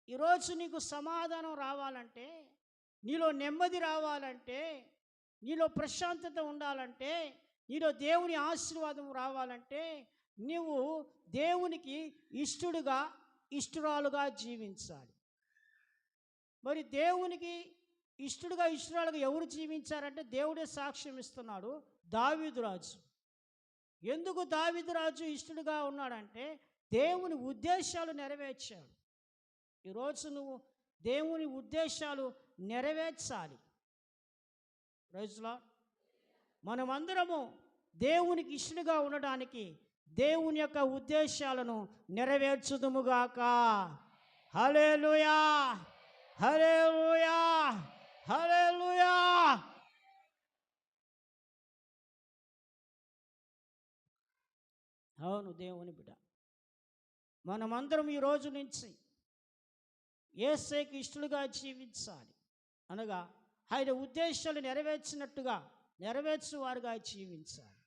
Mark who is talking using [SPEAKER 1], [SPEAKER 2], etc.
[SPEAKER 1] ఈరోజు నీకు సమాధానం రావాలంటే, నీలో నెమ్మది రావాలంటే, నీలో ప్రశాంతత ఉండాలంటే, నీలో దేవుని ఆశీర్వాదం రావాలంటే, నీవు దేవునికి ఇష్టరాలుగా జీవించాలి. మరి దేవునికి ఇష్టరాలుగా ఎవరు జీవించారంటే దేవుడే సాక్ష్యం ఇస్తున్నాడు. దావీదు రాజు. ఎందుకు దావీదు రాజు ఇష్టడుగా ఉన్నాడంటే దేవుని ఉద్దేశాలు నెరవేర్చాడు. ఈరోజు నువ్వు దేవుని ఉద్దేశాలు నెరవేర్చాలి. Praise lord. మనమందరము దేవునికి ఇష్టడుగా ఉండడానికి దేవుని యొక్క ఉద్దేశాలను నెరవేర్చుదుముగాక. హల్లెలూయా, హల్లెలూయా, హల్లెలూయా. అవును దేవుని బిడ్డ, మనమందరం ఈ రోజు నుంచి యేసుకి ఇష్టలుగా జీవించాలి. అనగా ఆయన ఉద్దేశాలు నెరవేర్చువారుగా జీవించాలి.